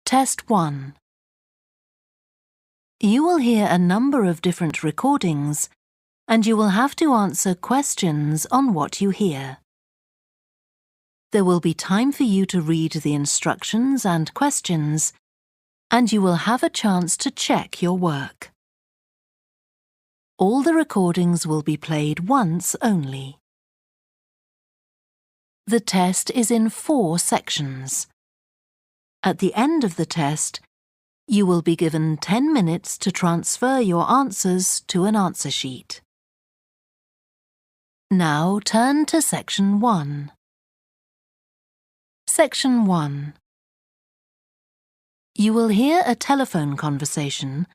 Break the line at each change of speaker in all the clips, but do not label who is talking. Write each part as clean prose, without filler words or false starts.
Test 1. You will hear a number of different recordings, and you will have to answer questions on what you hear. There will be time for you to read the instructions and questions, and you will have a chance to check your work. All the recordings will be played once only. The test is in 4 sections. At the end of the test, you will be given 10 minutes to transfer your answers to an answer sheet. Now turn to Section 1. Section 1. You will hear a telephone conversation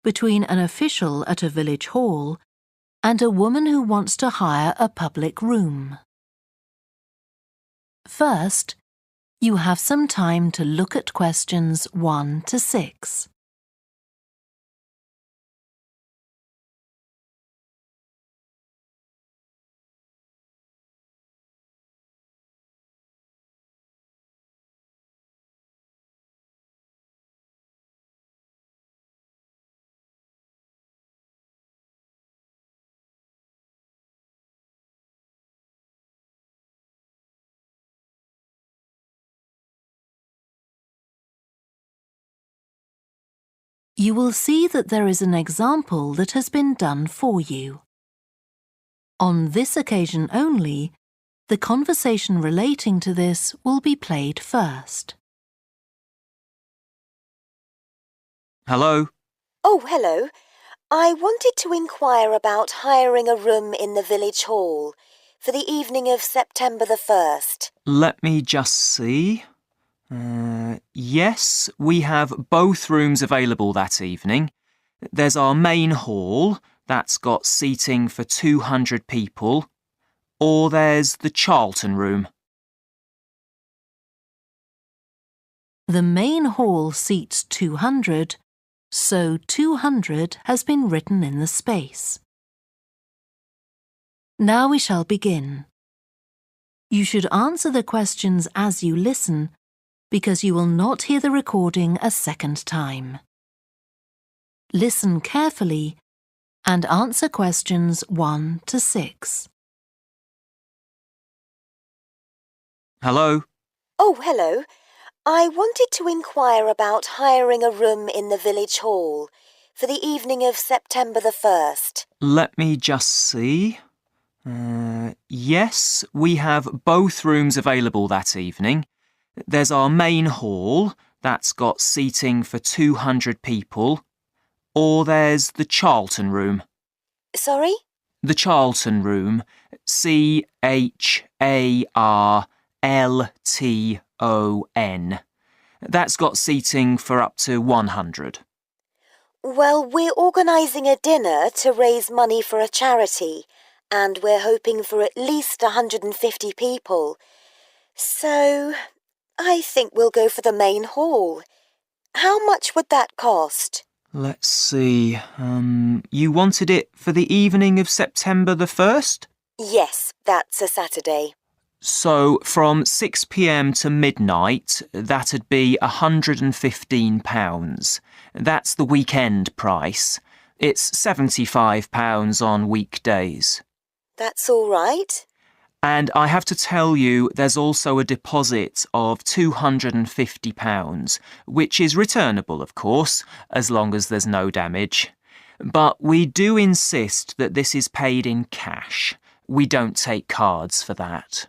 between an official at a village hall and a woman who wants to hire a public room. First, you have some time to look at questions 1 to 6. You will see that there is an example that has been done for you. On this occasion only, the conversation relating to this will be played first.
Hello?
Oh, hello. I wanted to inquire about hiring a room in the village hall for the evening of September the 1st.
Let me just see. Yes, we have both rooms available that evening. There's our main hall, that's got seating for 200 people, or there's the Charlton room.
The main hall seats 200, so 200 has been written in the space. Now we shall begin. You should answer the questions as you listen, because you will not hear the recording a second time. Listen carefully and answer questions 1 to 6.
Hello?
Oh, hello. I wanted to inquire about hiring a room in the village hall for the evening of September the 1st.
Let me just see. Yes, we have both rooms available that evening. There's our main hall, that's got seating for 200 people, or there's the Charlton room.
Sorry?
The Charlton room, CHARLTON. That's got seating for up to 100.
Well, we're organising a dinner to raise money for a charity, and we're hoping for at least 150 people. So I think we'll go for the main hall. How much would that cost?
Let's see. You wanted it for the evening of September the 1st?
Yes, that's a Saturday.
So from 6 p.m. to midnight, that'd be £115. That's the weekend price. It's £75 on weekdays.
That's all right.
And I have to tell you, there's also a deposit of £250, which is returnable, of course, as long as there's no damage. But we do insist that this is paid in cash. We don't take cards for that.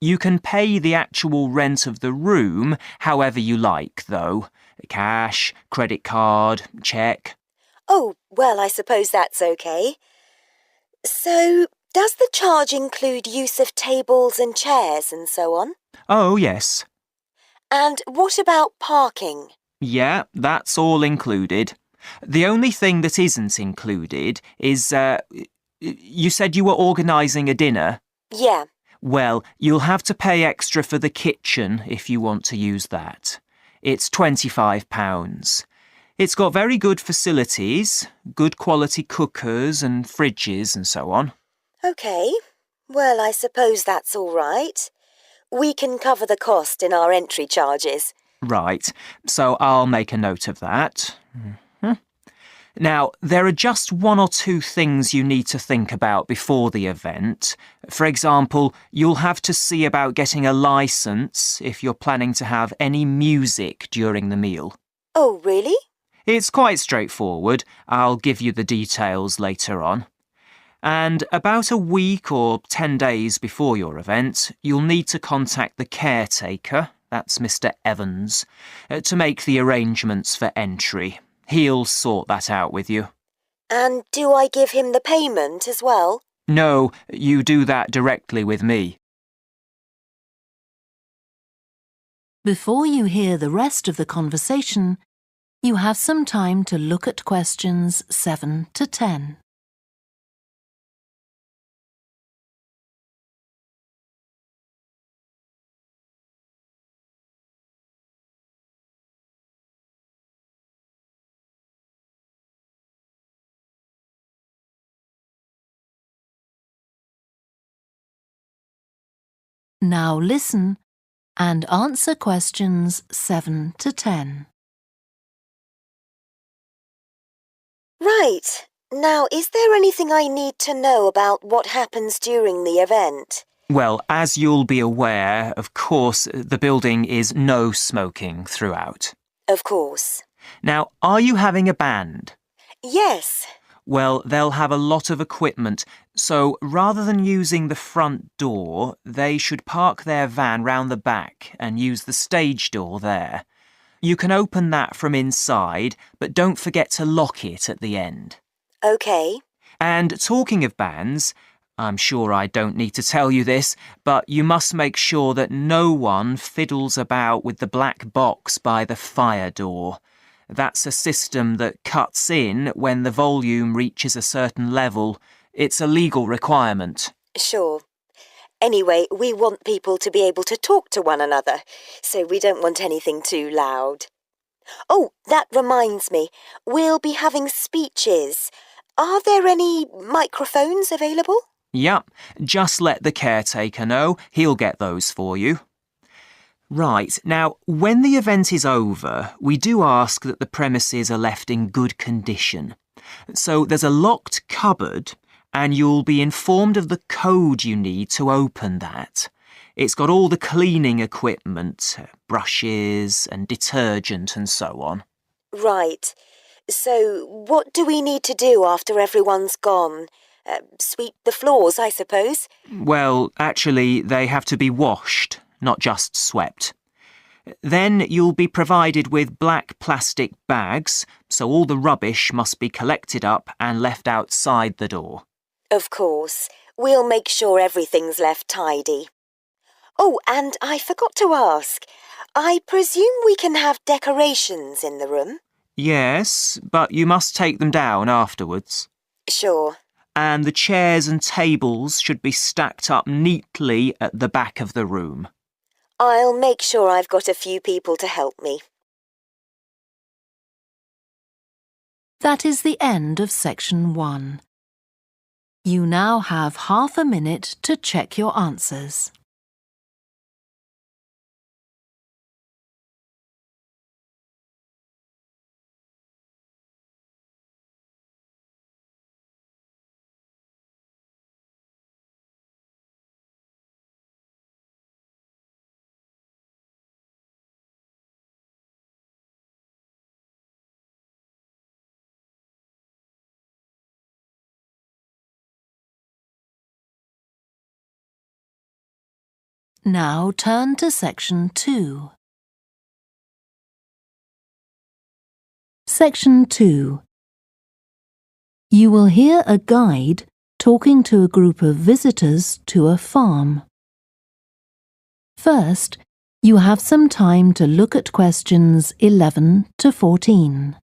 You can pay the actual rent of the room however you like, though. Cash, credit card, cheque.
Oh, well, I suppose that's okay. So, does the charge include use of tables and chairs and so on?
Oh, yes.
And what about parking?
Yeah, that's all included. The only thing that isn't included is, you said you were organising a dinner?
Yeah.
Well, you'll have to pay extra for the kitchen if you want to use that. It's £25. It's got very good facilities, good quality cookers and fridges and so on.
OK. Well, I suppose that's all right. We can cover the cost in our entry charges.
Right, so I'll make a note of that. Now, there are just one or two things you need to think about before the event. For example, you'll have to see about getting a licence if you're planning to have any music during the meal.
Oh, really?
It's quite straightforward. I'll give you the details later on. And about a week or 10 days before your event, you'll need to contact the caretaker, that's Mr. Evans, to make the arrangements for entry. He'll sort that out with you.
And do I give him the payment as well?
No, you do that directly with me.
Before you hear the rest of the conversation, you have some time to look at questions 7 to 10. Now listen and answer questions 7 to 10.
Right. Now, is there anything I need to know about what happens during the event?
Well, as you'll be aware, of course, the building is no smoking throughout.
Of course.
Now, are you having a band?
Yes.
Well, they'll have a lot of equipment, so rather than using the front door, they should park their van round the back and use the stage door there. You can open that from inside, but don't forget to lock it at the end.
OK.
And talking of bands, I'm sure I don't need to tell you this, but you must make sure that no one fiddles about with the black box by the fire door. That's a system that cuts in when the volume reaches a certain level. It's a legal requirement.
Sure. Anyway, we want people to be able to talk to one another, so we don't want anything too loud. Oh, that reminds me. We'll be having speeches. Are there any microphones available?
Yep, just let the caretaker know. He'll get those for you. Right, now, when the event is over, we do ask that the premises are left in good condition. So there's a locked cupboard, and you'll be informed of the code you need to open that. It's got all the cleaning equipment, brushes and detergent and so on.
Right. So what do we need to do after everyone's gone? Sweep the floors, I suppose?
Well, actually, they have to be washed, not just swept. Then you'll be provided with black plastic bags, so all the rubbish must be collected up and left outside the door.
Of course. We'll make sure everything's left tidy. Oh, and I forgot to ask. I presume we can have decorations in the room?
Yes, but you must take them down afterwards.
Sure.
And the chairs and tables should be stacked up neatly at the back of the room.
I'll make sure I've got a few people to help me.
That is the end of section 1. You now have half a minute to check your answers. Now turn to section 2. Section 2. You will hear a guide talking to a group of visitors to a farm. First, you have some time to look at questions 11 to 14.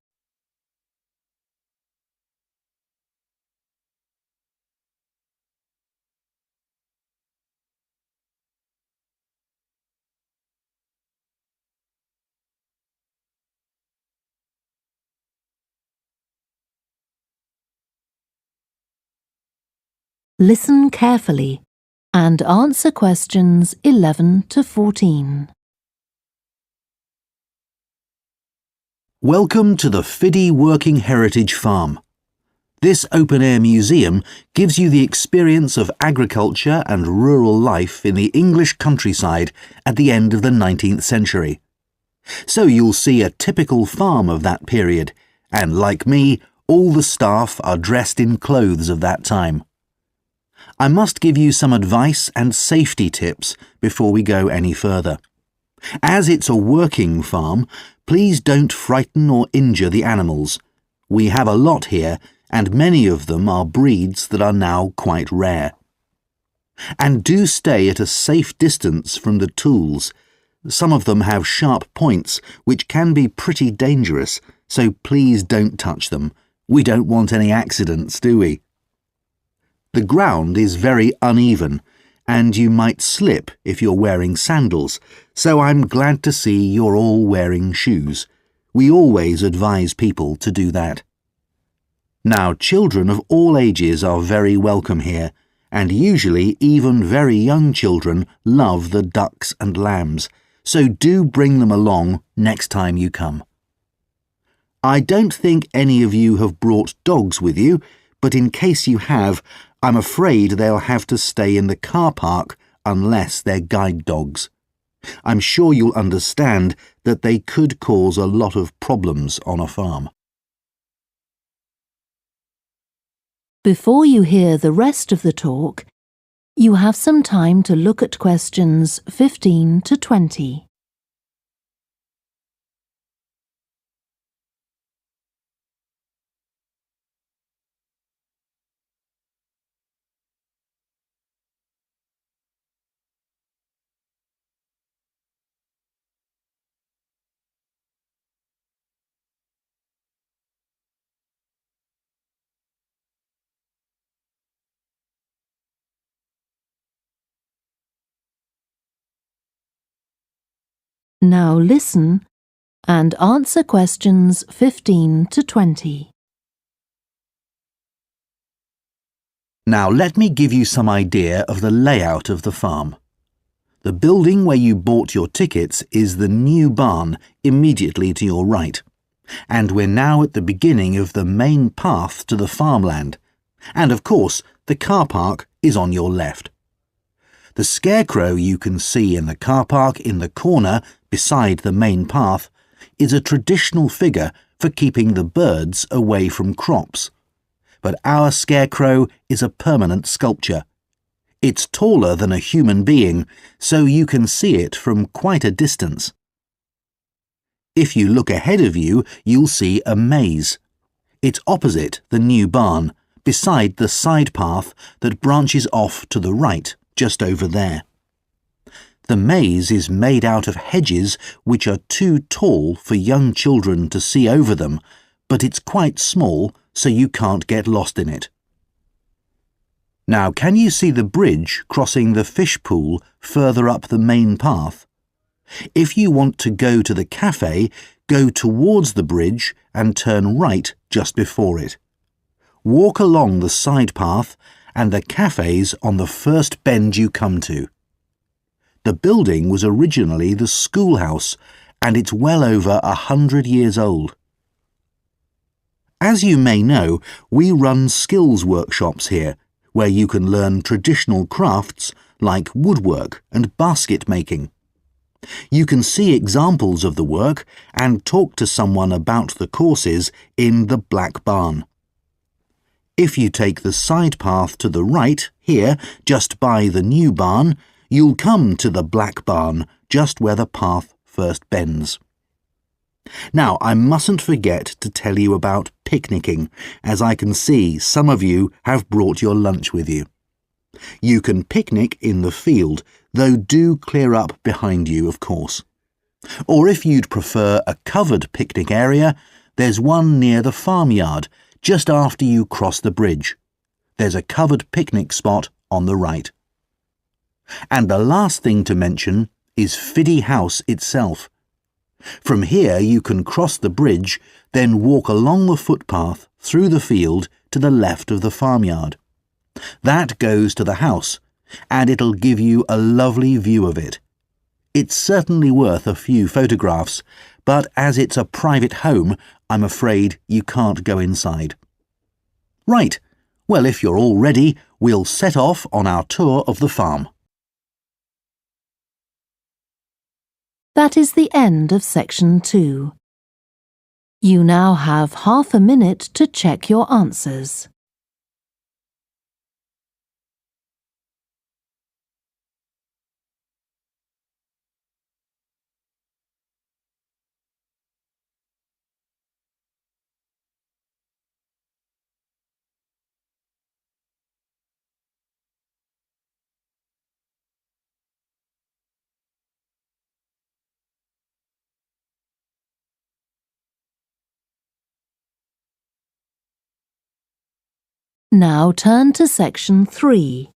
Listen carefully and answer questions 11 to 14.
Welcome to the Fiddy Working Heritage Farm. This open-air museum gives you the experience of agriculture and rural life in the English countryside at the end of the 19th century. So you'll see a typical farm of that period, and like me, all the staff are dressed in clothes of that time. I must give you some advice and safety tips before we go any further. As it's a working farm, please don't frighten or injure the animals. We have a lot here, and many of them are breeds that are now quite rare. And do stay at a safe distance from the tools. Some of them have sharp points, which can be pretty dangerous, so please don't touch them. We don't want any accidents, do we? The ground is very uneven, and you might slip if you're wearing sandals, so I'm glad to see you're all wearing shoes. We always advise people to do that. Now, children of all ages are very welcome here, and usually even very young children love the ducks and lambs, so do bring them along next time you come. I don't think any of you have brought dogs with you, but in case you have, I'm afraid they'll have to stay in the car park unless they're guide dogs. I'm sure you'll understand that they could cause a lot of problems on a farm.
Before you hear the rest of the talk, you have some time to look at questions 15 to 20. Now listen and answer questions 15 to 20.
Now let me give you some idea of the layout of the farm. The building where you bought your tickets is the new barn immediately to your right, and we're now at the beginning of the main path to the farmland, and of course the car park is on your left. The scarecrow you can see in the car park in the corner beside the main path is a traditional figure for keeping the birds away from crops. But our scarecrow is a permanent sculpture. It's taller than a human being, so you can see it from quite a distance. If you look ahead of you, you'll see a maze. It's opposite the new barn, beside the side path that branches off to the right, just over there. The maze is made out of hedges which are too tall for young children to see over them, but it's quite small, so you can't get lost in it. Now, can you see the bridge crossing the fish pool further up the main path? If you want to go to the cafe, go towards the bridge and turn right just before it. Walk along the side path and the cafe's on the first bend you come to. The building was originally the schoolhouse, and it's well over 100 years old. As you may know, we run skills workshops here, where you can learn traditional crafts like woodwork and basket making. You can see examples of the work and talk to someone about the courses in the Black Barn. If you take the side path to the right, here, just by the new barn, you'll come to the Black Barn, just where the path first bends. Now, I mustn't forget to tell you about picnicking, as I can see some of you have brought your lunch with you. You can picnic in the field, though do clear up behind you, of course. Or if you'd prefer a covered picnic area, there's one near the farmyard, just after you cross the bridge. There's a covered picnic spot on the right. And the last thing to mention is Fiddy House itself. From here you can cross the bridge, then walk along the footpath through the field to the left of the farmyard. That goes to the house, and it'll give you a lovely view of it. It's certainly worth a few photographs, but as it's a private home, I'm afraid you can't go inside. Right, well, if you're all ready, we'll set off on our tour of the farm.
That is the end of section 2. You now have half a minute to check your answers. Now turn to section 3.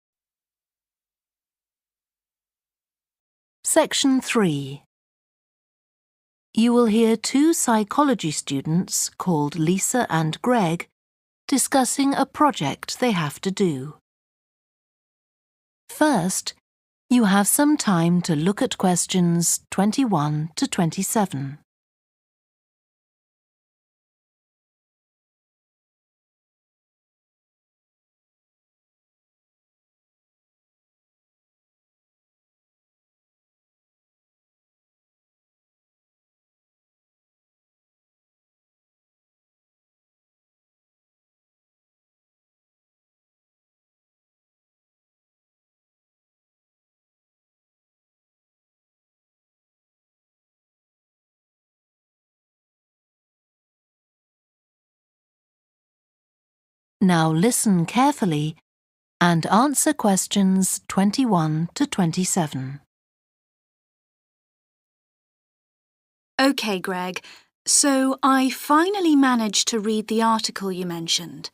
Section 3. You will hear 2 psychology students called Lisa and Greg discussing a project they have to do. First, you have some time to look at questions 21 to 27. Now listen carefully and answer questions 21 to 27.
OK, Greg, so I finally managed to read the article you mentioned,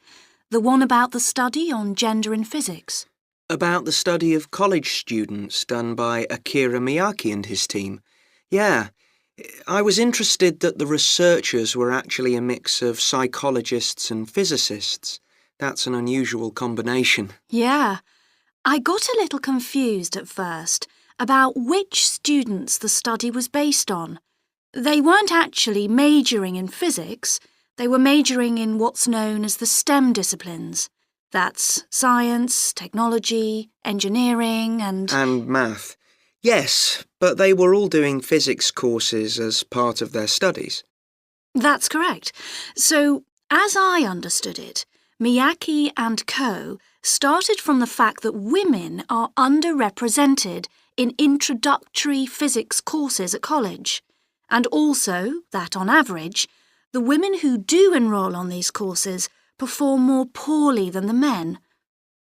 the one about the study on gender in physics.
About the study of college students done by Akira Miyake and his team. Yeah, I was interested that the researchers were actually a mix of psychologists and physicists. That's an unusual combination.
Yeah, I got a little confused at first about which students the study was based on. They weren't actually majoring in physics, they were majoring in what's known as the STEM disciplines. That's science, technology, engineering and
math. Yes, but they were all doing physics courses as part of their studies.
That's correct. So, as I understood it, Miyake and co. started from the fact that women are underrepresented in introductory physics courses at college, and also that, on average, the women who do enrol on these courses perform more poorly than the men.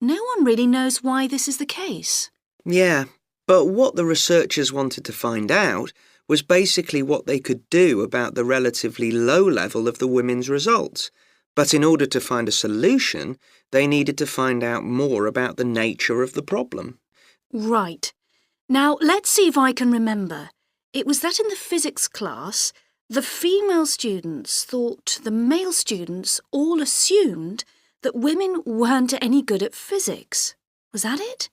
No one really knows why this is the case.
Yeah, but what the researchers wanted to find out was basically what they could do about the relatively low level of the women's results. But in order to find a solution, they needed to find out more about the nature of the problem.
Right. Now, let's see if I can remember. It was that in the physics class, the female students thought the male students all assumed that women weren't any good at physics. Was that it?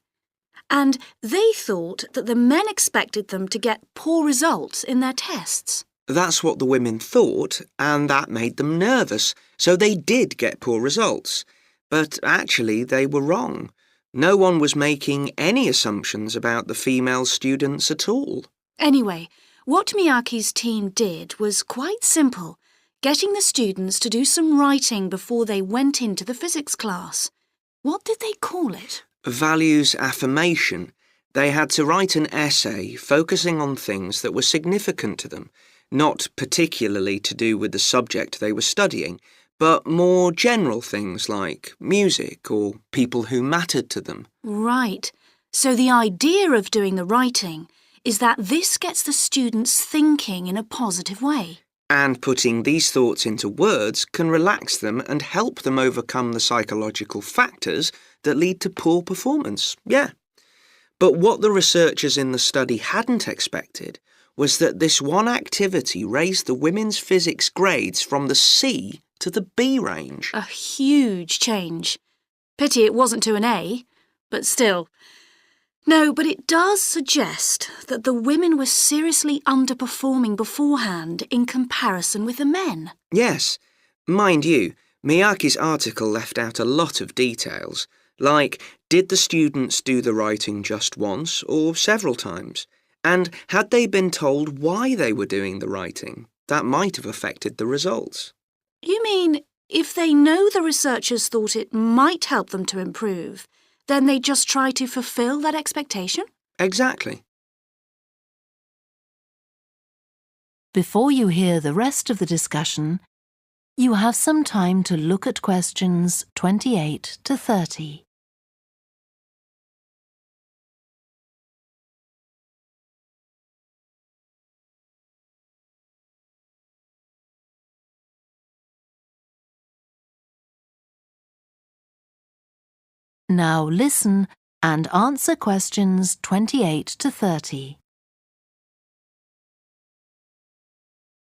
And they thought that the men expected them to get poor results in their tests.
That's what the women thought, and that made them nervous, so they did get poor results. But actually, they were wrong. No one was making any assumptions about the female students at all.
Anyway, what Miyake's team did was quite simple, getting the students to do some writing before they went into the physics class. What did they call it?
Values affirmation. They had to write an essay focusing on things that were significant to them, not particularly to do with the subject they were studying, but more general things like music or people who mattered to them.
Right. So the idea of doing the writing is that this gets the students thinking in a positive way.
And putting these thoughts into words can relax them and help them overcome the psychological factors that lead to poor performance. Yeah. But what the researchers in the study hadn't expected was that this one activity raised the women's physics grades from the C to the B range.
A huge change. Pity it wasn't to an A, but still. No, but it does suggest that the women were seriously underperforming beforehand in comparison with the men.
Yes. Mind you, Miyake's article left out a lot of details, like did the students do the writing just once or several times? And had they been told why they were doing the writing? That might have affected the results.
You mean if they know the researchers thought it might help them to improve, then they just try to fulfill that expectation?
Exactly.
Before you hear the rest of the discussion, you have some time to look at questions 28 to 30. Now listen and answer questions 28 to 30.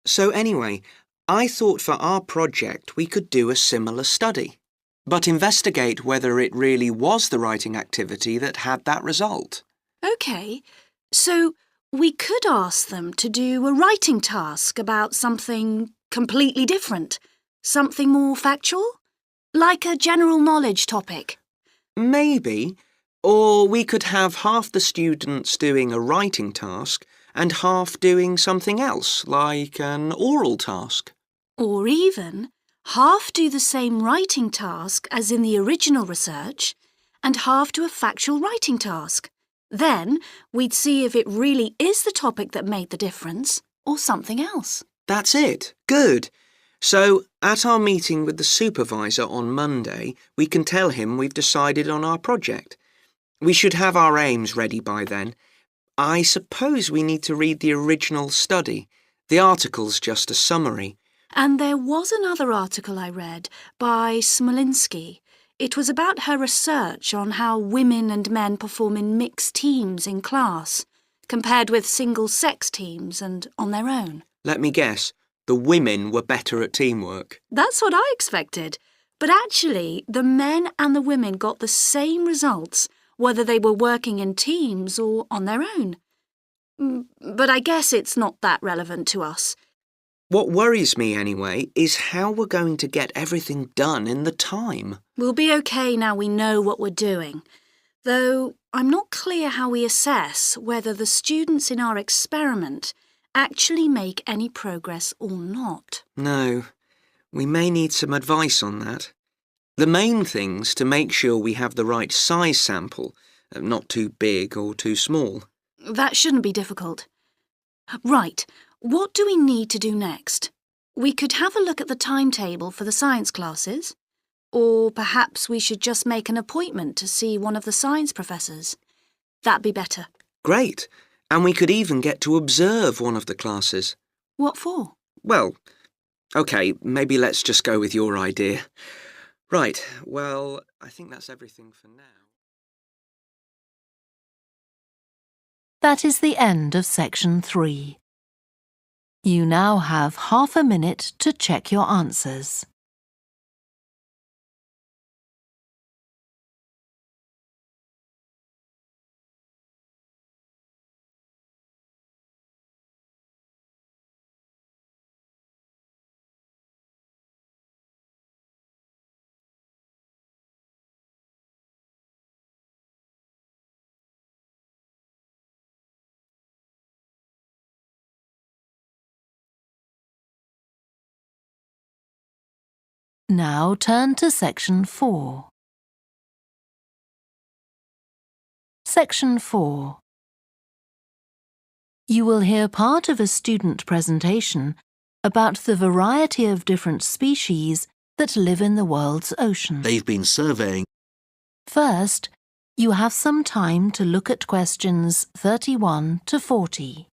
So anyway, I thought for our project we could do a similar study, but investigate whether it really was the writing activity that had that result.
OK, so we could ask them to do a writing task about something completely different, something more factual, like a general knowledge topic.
Maybe. Or we could have half the students doing a writing task and half doing something else, like an oral task.
Or even half do the same writing task as in the original research and half do a factual writing task. Then we'd see if it really is the topic that made the difference or something else.
That's it. Good. So, at our meeting with the supervisor on Monday, we can tell him we've decided on our project. We should have our aims ready by then. I suppose we need to read the original study. The article's just a summary.
And there was another article I read by Smolinski. It was about her research on how women and men perform in mixed teams in class, compared with single-sex teams and on their own.
Let me guess. The women were better at teamwork.
That's what I expected. But actually, the men and the women got the same results, whether they were working in teams or on their own. But I guess it's not that relevant to us.
What worries me, anyway, is how we're going to get everything done in the time.
We'll be okay now we know what we're doing. Though I'm not clear how we assess whether the students in our experiment actually make any progress or not.
No, we may need some advice on that. The main thing's to make sure we have the right size sample, not too big or too small.
That shouldn't be difficult. Right, what do we need to do next? We could have a look at the timetable for the science classes. Or perhaps we should just make an appointment to see one of the science professors. That'd be better.
Great. And we could even get to observe one of the classes.
What for?
Well, OK, maybe let's just go with your idea. Right, well, I think that's everything for now.
That is the end of section 3. You now have half a minute to check your answers. Now turn to section 4. Section 4. You will hear part of a student presentation about the variety of different species that live in the world's ocean.
They've been surveying.
First, you have some time to look at questions 31 to 40.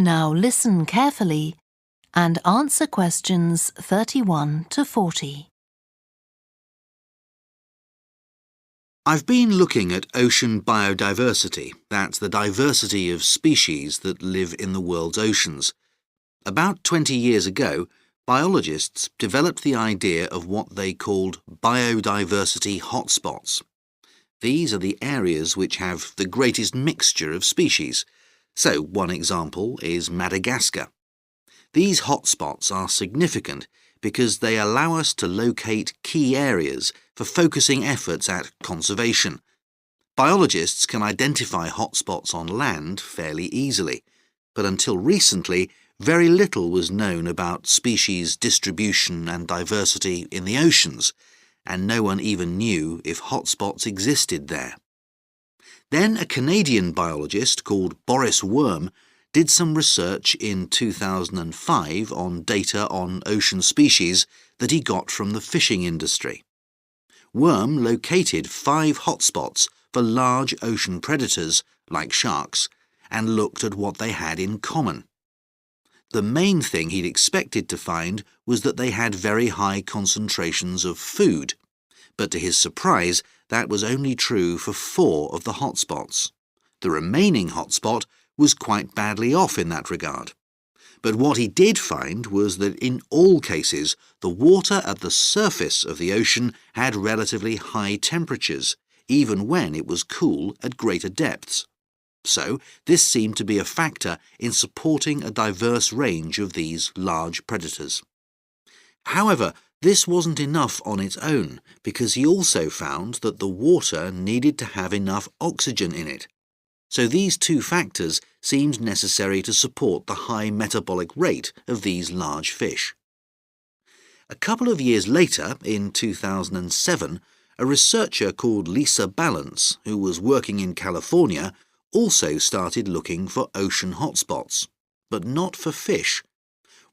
Now listen carefully and answer questions 31 to 40.
I've been looking at ocean biodiversity. That's the diversity of species that live in the world's oceans. About 20 years ago, biologists developed the idea of what they called biodiversity hotspots. These are the areas which have the greatest mixture of species. So, one example is Madagascar. These hotspots are significant because they allow us to locate key areas for focusing efforts at conservation. Biologists can identify hotspots on land fairly easily, but until recently, very little was known about species distribution and diversity in the oceans, and no one even knew if hotspots existed there. Then a Canadian biologist called Boris Worm did some research in 2005 on data on ocean species that he got from the fishing industry. Worm located 5 hotspots for large ocean predators, like sharks, and looked at what they had in common. The main thing he'd expected to find was that they had very high concentrations of food, but to his surprise, that was only true for 4 of the hotspots. The remaining hotspot was quite badly off in that regard. But what he did find was that in all cases, the water at the surface of the ocean had relatively high temperatures, even when it was cool at greater depths. So, this seemed to be a factor in supporting a diverse range of these large predators. However, this wasn't enough on its own, because he also found that the water needed to have enough oxygen in it. So these 2 factors seemed necessary to support the high metabolic rate of these large fish. A couple of years later, in 2007, a researcher called Lisa Balance, who was working in California, also started looking for ocean hotspots, but not for fish.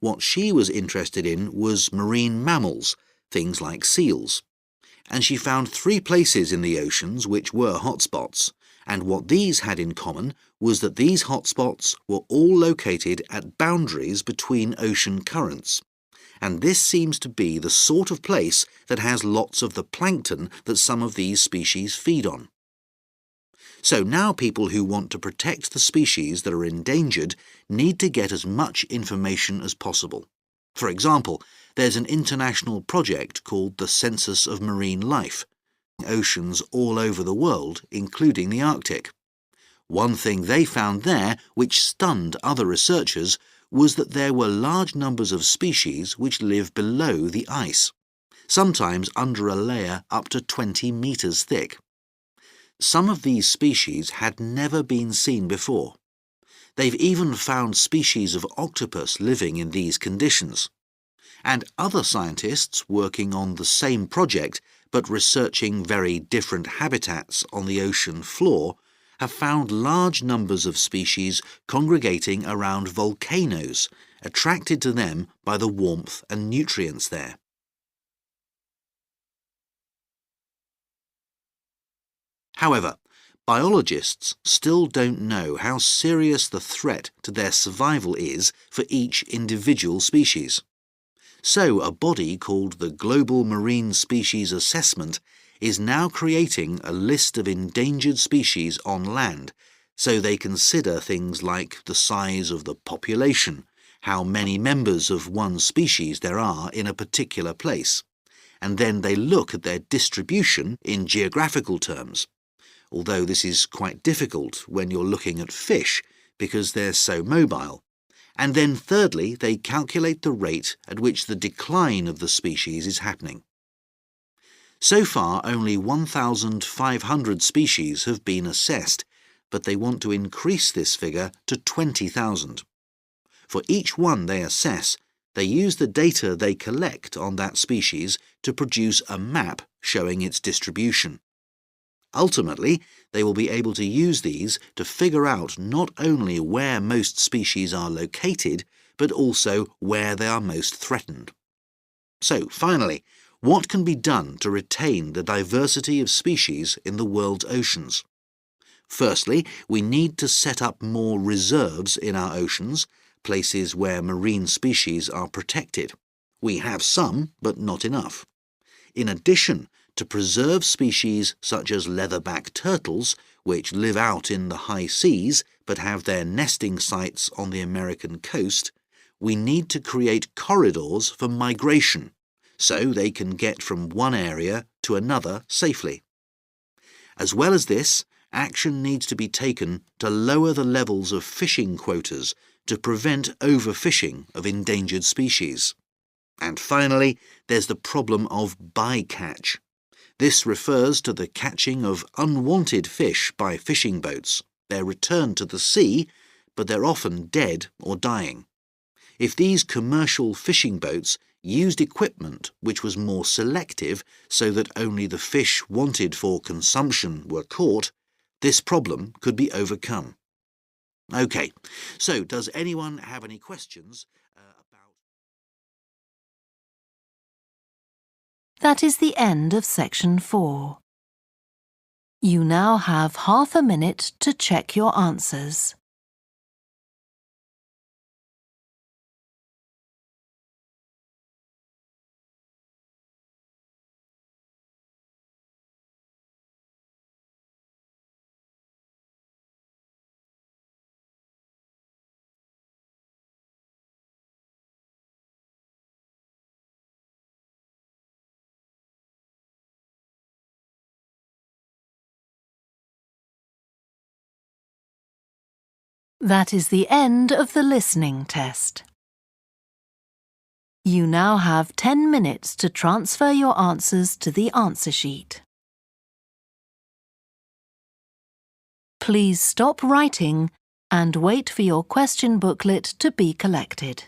What she was interested in was marine mammals, things like seals. And she found 3 places in the oceans which were hotspots, and what these had in common was that these hotspots were all located at boundaries between ocean currents. And this seems to be the sort of place that has lots of the plankton that some of these species feed on. So now people who want to protect the species that are endangered need to get as much information as possible. For example, there's an international project called the Census of Marine Life, oceans all over the world, including the Arctic. One thing they found there, which stunned other researchers, was that there were large numbers of species which live below the ice, sometimes under a layer up to 20 meters thick. Some of these species had never been seen before. They've even found species of octopus living in these conditions. And other scientists working on the same project but researching very different habitats on the ocean floor have found large numbers of species congregating around volcanoes, attracted to them by the warmth and nutrients there. However, biologists still don't know how serious the threat to their survival is for each individual species. So a body called the Global Marine Species Assessment is now creating a list of endangered species on land, so they consider things like the size of the population, how many members of one species there are in a particular place, and then they look at their distribution in geographical terms, although this is quite difficult when you're looking at fish because they're so mobile. And then thirdly, they calculate the rate at which the decline of the species is happening. So far, only 1,500 species have been assessed, but they want to increase this figure to 20,000. For each one they assess, they use the data they collect on that species to produce a map showing its distribution. Ultimately, they will be able to use these to figure out not only where most species are located, but also where they are most threatened. So, finally, what can be done to retain the diversity of species in the world's oceans? Firstly, we need to set up more reserves in our oceans, places where marine species are protected. We have some, but not enough. In addition, to preserve species such as leatherback turtles, which live out in the high seas but have their nesting sites on the American coast, we need to create corridors for migration, so they can get from one area to another safely. As well as this, action needs to be taken to lower the levels of fishing quotas to prevent overfishing of endangered species. And finally, there's the problem of bycatch. This refers to the catching of unwanted fish by fishing boats. They're returned to the sea, but they're often dead or dying. If these commercial fishing boats used equipment which was more selective so that only the fish wanted for consumption were caught, this problem could be overcome. OK, so does anyone have any questions about...
That is the end of section 4. You now have half a minute to check your answers. That is the end of the listening test. You now have 10 minutes to transfer your answers to the answer sheet. Please stop writing and wait for your question booklet to be collected.